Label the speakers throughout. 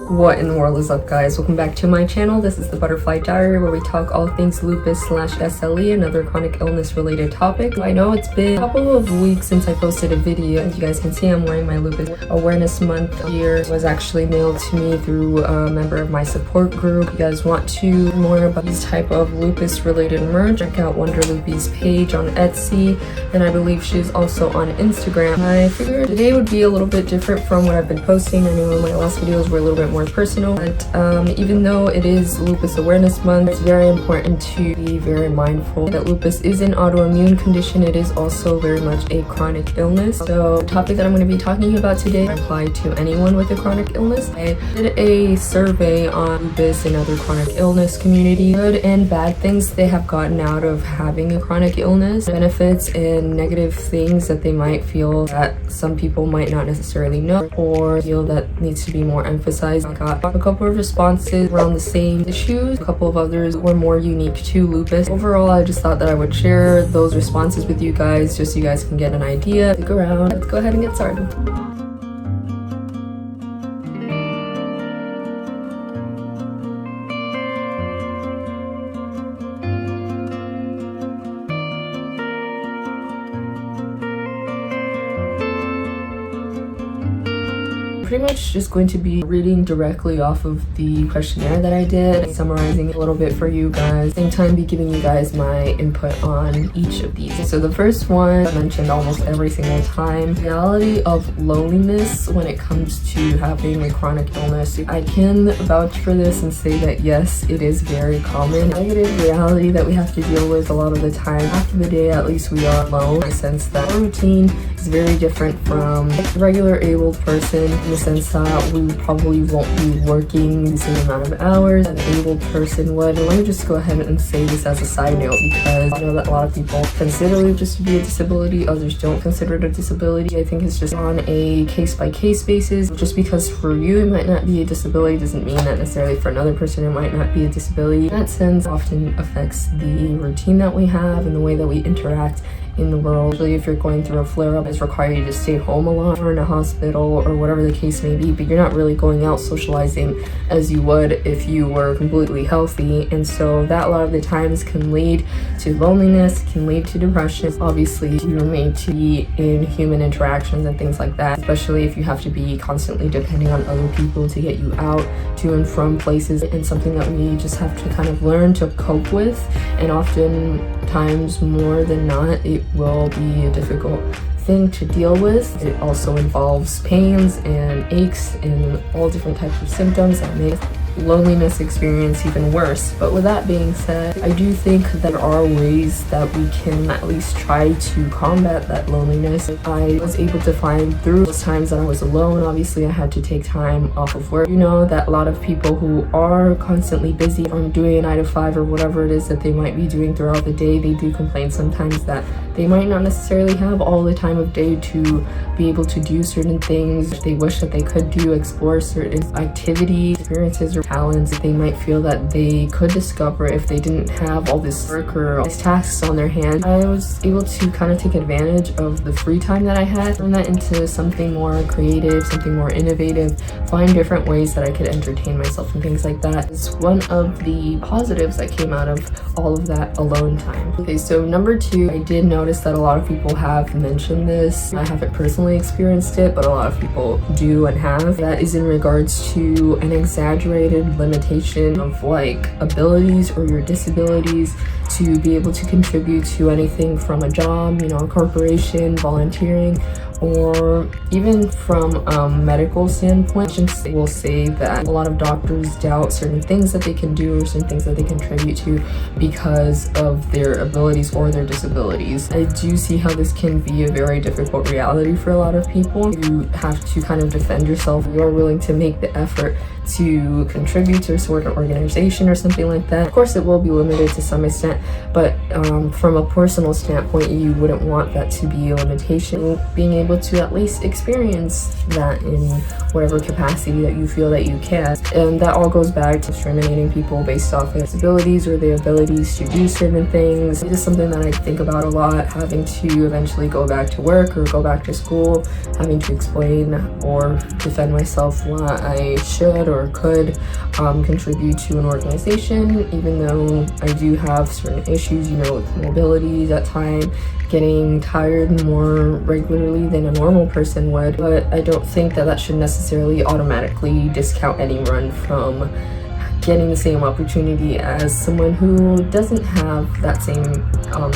Speaker 1: What in the world is up, guys? Welcome back to my channel. This is the Butterfly Diary, where we talk all things lupus/SLE and other chronic illness related topics. I know it's been a couple of weeks since I posted a video. As you guys can see, I'm wearing my Lupus Awareness Month gear. It was actually mailed to me through a member of my support group. If you guys want to learn more about these type of lupus related merch, check out Wonder Loopy's page on Etsy, and I believe she's also on Instagram. I figured today would be a little bit different from what I've been posting. I know my last videos were a little bit more personal, but even though it is Lupus Awareness Month, it's very important to be very mindful that lupus is an autoimmune condition. It is also very much a chronic illness. So the topic that I'm going to be talking about today applies to anyone with a chronic illness. I did a survey on lupus and other chronic illness community, good and bad things they have gotten out of having a chronic illness, benefits and negative things that they might feel that some people might not necessarily know or feel that needs to be more emphasized. I got a couple of responses around the same issues. A couple of others were more unique to lupus. Overall, I just thought that I would share those responses with you guys just so you guys can get an idea. Stick around. Let's go ahead and get started. Pretty much just going to be reading directly off of the questionnaire that I did, summarizing a little bit for you guys, same time be giving you guys my input on each of these. So the first one I mentioned almost every single time, reality of loneliness when it comes to having a chronic illness. I can vouch for this and say that yes, it is very common. Negative reality that we have to deal with a lot of the time. After the day, at least we are alone, in the sense that our routine is very different from a regular abled person, in the sense that we probably won't be working the same amount of hours an abled person would. And let me just go ahead and say this as a side note, because I know that a lot of people consider lupus to be a disability, others don't consider it a disability. I think it's just on a case-by-case basis. Just because for you it might not be a disability doesn't mean that necessarily for another person it might not be a disability. In that sense, often affects the routine that we have and the way that we interact in the world. Usually if you're going through a flare-up, it's required you to stay home a lot or in a hospital or whatever the case may be, but you're not really going out socializing as you would if you were completely healthy. And so that a lot of the times can lead to loneliness, can lead to depression. Obviously you're made to be in human interactions and things like that, especially if you have to be constantly depending on other people to get you out to and from places, and something that we just have to kind of learn to cope with. And oftentimes, more than not, it will be a difficult thing to deal with. It also involves pains and aches and all different types of symptoms that make loneliness experience even worse. But with that being said, I do think that there are ways that we can at least try to combat that loneliness. I was able to find through those times that I was alone. Obviously I had to take time off of work. You know that a lot of people who are constantly busy from doing a 9 to 5 or whatever it is that they might be doing throughout the day, they do complain sometimes that they might not necessarily have all the time of day to be able to do certain things they wish that they could do, explore certain activities, experiences, or talents they might feel that they could discover if they didn't have all this work or all these tasks on their hands. I was able to kind of take advantage of the free time that I had, turn that into something more creative, something more innovative, find different ways that I could entertain myself and things like that. It's one of the positives that came out of all of that alone time. Okay, so number 2, I did notice that a lot of people have mentioned this. I haven't personally experienced it, but a lot of people do and have. That is in regards to an exaggerated limitation of like abilities or your disabilities to be able to contribute to anything from a job, a corporation, volunteering, or even from a medical standpoint. I will say that a lot of doctors doubt certain things that they can do or certain things that they contribute to because of their abilities or their disabilities. I do see how this can be a very difficult reality for a lot of people. You have to kind of defend yourself. You're willing to make the effort to contribute to a sort of organization or something like that. Of course, it will be limited to some extent, but from a personal standpoint, you wouldn't want that to be a limitation. Being able to at least experience that in whatever capacity that you feel that you can. And that all goes back to discriminating people based off of disabilities or their abilities to do certain things. It is something that I think about a lot, having to eventually go back to work or go back to school, having to explain or defend myself why I should or or could contribute to an organization, even though I do have certain issues, you know, with mobility at times, getting tired more regularly than a normal person would. But I don't think that that should necessarily automatically discount anyone from getting the same opportunity as someone who doesn't have that same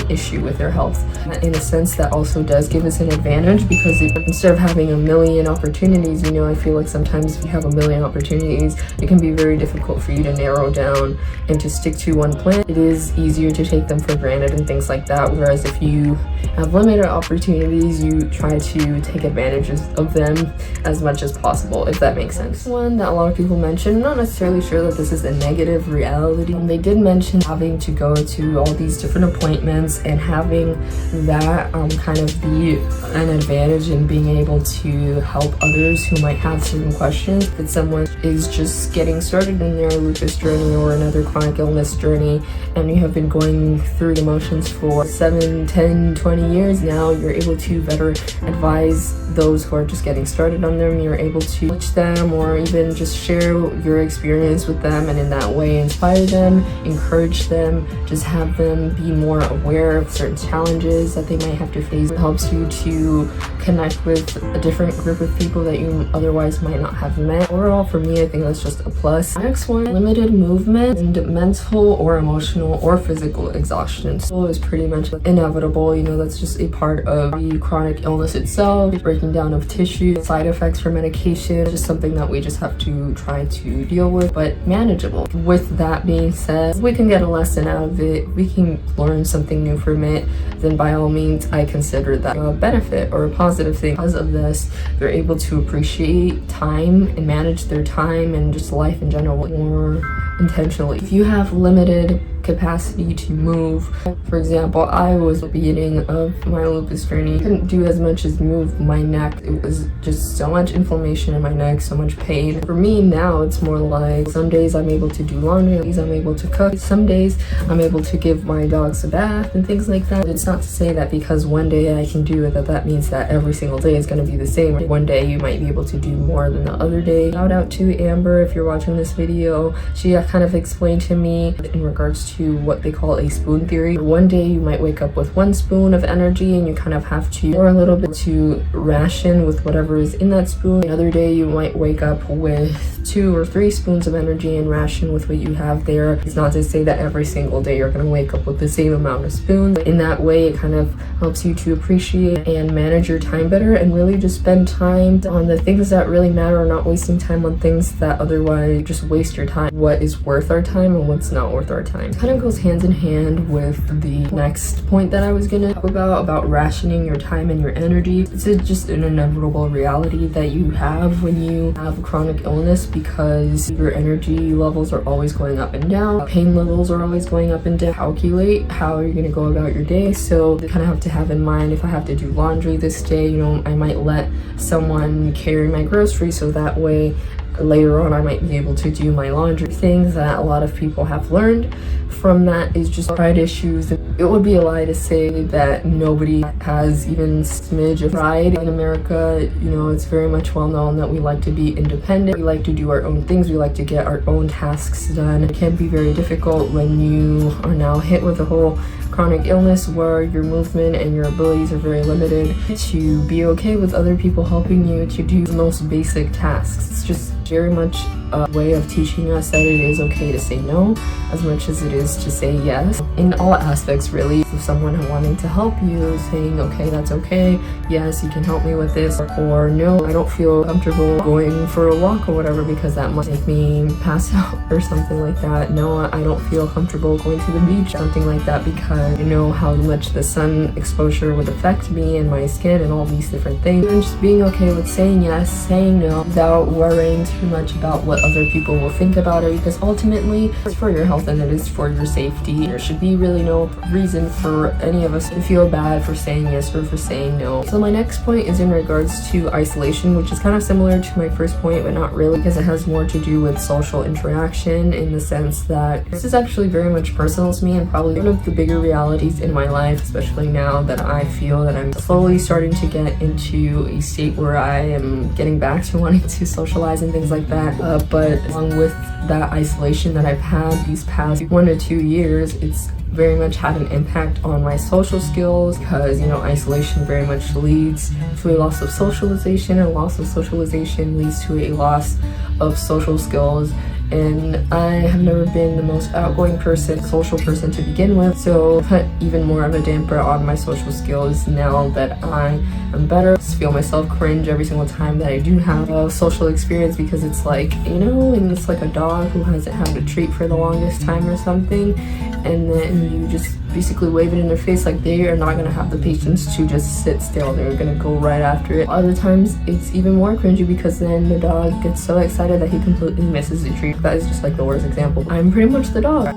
Speaker 1: issue with their health. In a sense, that also does give us an advantage, because instead of having a million opportunities, you know, I feel like sometimes if you have a million opportunities, it can be very difficult for you to narrow down and to stick to one plan. It is easier to take them for granted and things like that, whereas if you have limited opportunities, you try to take advantage of them as much as possible, if that makes sense. One that a lot of people mention, I'm not necessarily sure that this is a negative reality. They did mention having to go to all these different appointments and having that kind of be an advantage in being able to help others who might have certain questions. If someone is just getting started in their lupus journey or another chronic illness journey, and you have been going through the motions for 7, 10, 20 years now, you're able to better advise those who are just getting started on them. You're able to teach them or even just share your experience with them, and in that way inspire them, encourage them, just have them be more aware of certain challenges that they might have to face. It helps you to connect with a different group of people that you otherwise might not have met. Overall, for me, I think that's just a plus. Next one, limited movement and mental or emotional or physical exhaustion. So it's pretty much inevitable, you know, that's just a part of the chronic illness itself, breaking down of tissue, side effects for medication, just something that we just have to try to deal with, but manageable. With that being said, we can get a lesson out of it, we can learn something new from it, then by all means I consider that a benefit or a positive thing. Because of this, they're able to appreciate time and manage their time and just life in general more intentionally. If you have limited capacity to move, for example, I was at the beginning of my lupus journey, couldn't do as much as move my neck. It was just so much inflammation in my neck, so much pain. For me now, it's more like some days I'm able to do laundry, some days I'm able to cook, some days I'm able to give my dogs a bath and things like that. It's not to say that because one day I can do it, that means that every single day is going to be the same. One day you might be able to do more than the other day. Shout out to Amber if you're watching this video. She kind of explained to me in regards to what they call a spoon theory. One day you might wake up with 1 spoon of energy and you kind of have to pour a little bit to ration with whatever is in that spoon. Another day you might wake up with 2 or 3 spoons of energy and ration with what you have there. It's not to say that every single day you're going to wake up with the same amount of spoons. In that way, it kind of helps you to appreciate and manage your time better and really just spend time on the things that really matter, not wasting time on things that otherwise just waste your time. What is worth our time and what's not worth our time. It kind of goes hand in hand with the next point that I was going to talk about rationing your time and your energy. It's just an inevitable reality that you have when you have chronic illness, because your energy levels are always going up and down, pain levels are always going up and down. Calculate how you're going to go about your day, so you kind of have to have in mind, if I have to do laundry this day, you know, I might let someone carry my groceries, so that way later on I might be able to do my laundry. Things that a lot of people have learned from that is just pride issues. It would be a lie to say that nobody has even a smidge of pride in America. You know, it's very much well known that we like to be independent, we like to do our own things, we like to get our own tasks done. It can be very difficult when you are now hit with a whole chronic illness where your movement and your abilities are very limited, to be okay with other people helping you to do the most basic tasks. It's just very much a way of teaching us that it is okay to say no as much as it is to say yes, in all aspects really. If someone wanting to help you, saying okay, that's okay, yes, you can help me with this, or no, I don't feel comfortable going for a walk or whatever because that might make me pass out or something like that. No, I don't feel comfortable going to the beach, something like that, because I know how much the sun exposure would affect me and my skin and all these different things. And just being okay with saying yes, saying no, without worrying too much about what other people will think about it, because ultimately it's for your health and it is for your safety. There should be really no reason for any of us to feel bad for saying yes or for saying no. So my next point is in regards to isolation, which is kind of similar to my first point, but not really, because it has more to do with social interaction, in the sense that this is actually very much personal to me and probably one of the bigger realities in my life, especially now that I feel that I'm slowly starting to get into a state where I am getting back to wanting to socialize and things like that. but along with that isolation that I've had these past 1 to 2 years, it's very much had an impact on my social skills, because isolation very much leads to a loss of socialization, and loss of socialization leads to a loss of social skills. And I have never been the most outgoing social person to begin with, so put even more of a damper on my social skills now that I am better. I just feel myself cringe every single time that I do have a social experience, because it's like, and it's like a dog who hasn't had a treat for the longest time or something, and then you just basically wave it in their face. Like, they are not going to have the patience to just sit still. They're going to go right after it. Other times it's even more cringy, because then the dog gets so excited that he completely misses the treat. That is just like the worst example. I'm pretty much the dog.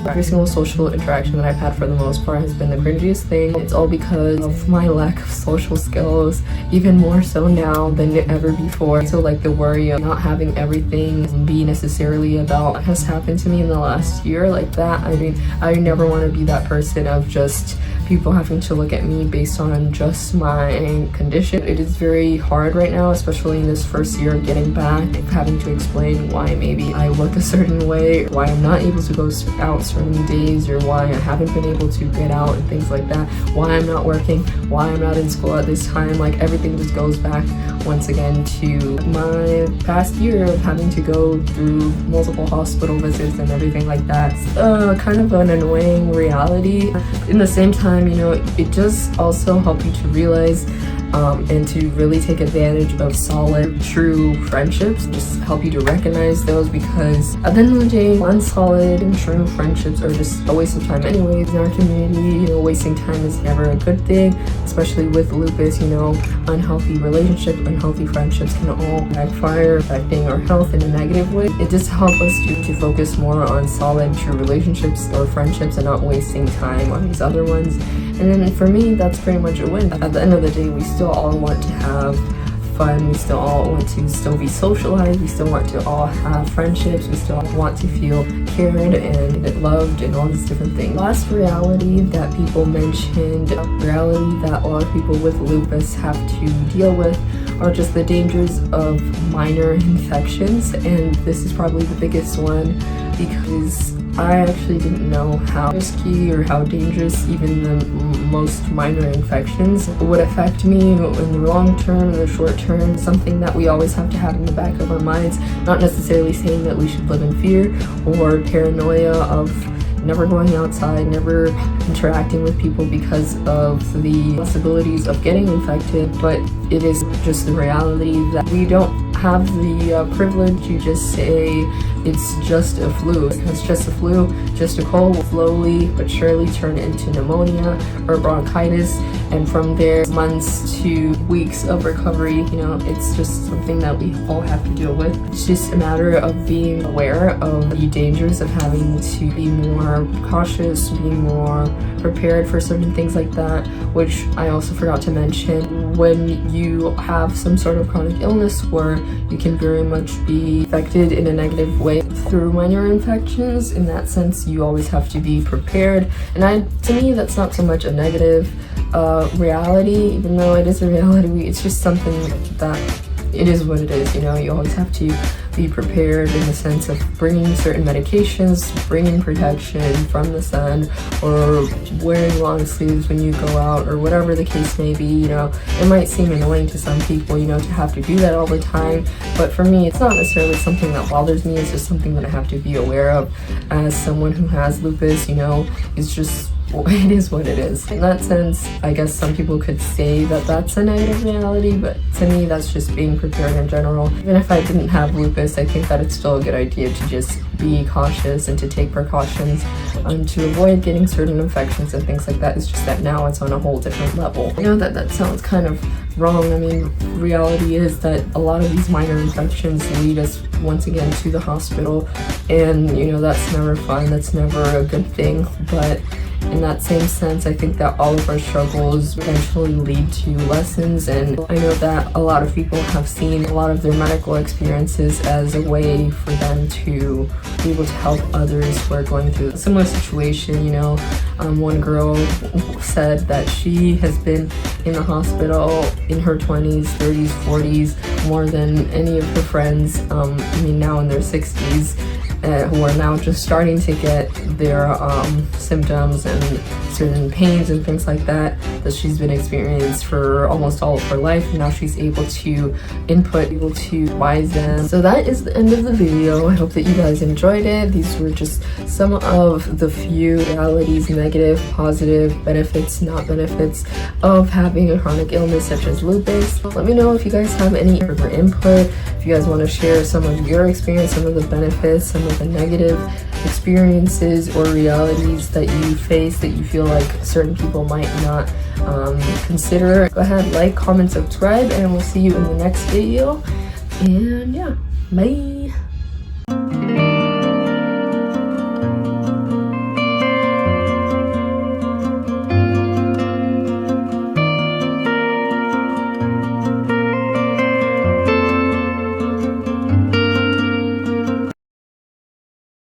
Speaker 1: Every single social interaction that I've had for the most part has been the cringiest thing. It's all because of my lack of social skills, even more so now than ever before. So like the worry of not having everything be necessarily about what has happened to me in the last year, like that. I mean, I never want to be that person of just people having to look at me based on just my condition. It is very hard right now, especially in this first year of getting back, having to explain why maybe I look a certain way, why I'm not able to go out certain days, or why I haven't been able to get out and things like that, why I'm not working, why I'm not in school at this time. Like, everything just goes back once again to my past year of having to go through multiple hospital visits and everything like that. It's kind of an annoying reality. In the same time, it does also help you to realize and to really take advantage of solid, true friendships. Just help you to recognize those, because at the end of the day, unsolid and true friendships are just a waste of time anyways in our community. Wasting time is never a good thing, especially with lupus. Unhealthy relationships, unhealthy friendships can all backfire, affecting our health in a negative way. It just helps us to focus more on solid, true relationships or friendships, and not wasting time on these other ones. And then for me, that's pretty much a win. At the end of the day, we still all want to have fun, we still all want to still be socialized, we still want to all have friendships, we still want to feel cared and loved and all these different things. Last reality that people mentioned, reality that a lot of people with lupus have to deal with, are just the dangers of minor infections. And this is probably the biggest one, because I actually didn't know how risky or how dangerous even the most minor infections would affect me in the long term, in the short term. Something that we always have to have in the back of our minds, not necessarily saying that we should live in fear or paranoia of never going outside, never interacting with people because of the possibilities of getting infected, but it is just the reality that we don't have the privilege to just say it's just a flu. It's just a flu, just a cold, will slowly but surely turn into pneumonia or bronchitis, and from there, months to weeks of recovery. It's just something that we all have to deal with. It's just a matter of being aware of the dangers of having to be more cautious, being more prepared for certain things like that, which I also forgot to mention. When you have some sort of chronic illness where you can very much be affected in a negative way through minor infections, in that sense, you always have to be prepared. And to me, that's not so much a negative reality, even though it is a reality. It's just something that it is what it is. You always have to be prepared in the sense of bringing certain medications, bringing protection from the sun, or wearing long sleeves when you go out, or whatever the case may be. It might seem annoying to some people, to have to do that all the time, but for me, it's not necessarily something that bothers me. It's just something that I have to be aware of as someone who has lupus. It's just, it is what it is. In that sense, I guess some people could say that that's a negative reality, but to me, that's just being prepared in general. Even if I didn't have lupus, I think that it's still a good idea to just be cautious and to take precautions to avoid getting certain infections and things like that. It's just that now it's on a whole different level. I know that sounds kind of wrong. I mean, reality is that a lot of these minor infections lead us once again to the hospital, and that's never fun, that's never a good thing. But in that same sense, I think that all of our struggles eventually lead to lessons, and I know that a lot of people have seen a lot of their medical experiences as a way for them to be able to help others who are going through a similar situation. One girl said that she has been in the hospital in her 20s, 30s, 40s, more than any of her friends, I mean now in their 60s, who are now just starting to get their symptoms and certain pains and things like that she's been experiencing for almost all of her life. And now she's able to input, able to advise them. So that is the end of the video. I hope that you guys enjoyed it. These were just some of the few realities, negative, positive, benefits, not benefits of having a chronic illness such as lupus. Let me know if you guys have any further input, if you guys want to share some of your experience, some of the benefits, some of the negative experiences or realities that you face that you feel like certain people might not consider. Go ahead, like, comment, subscribe, and we'll see you in the next video. And yeah, bye.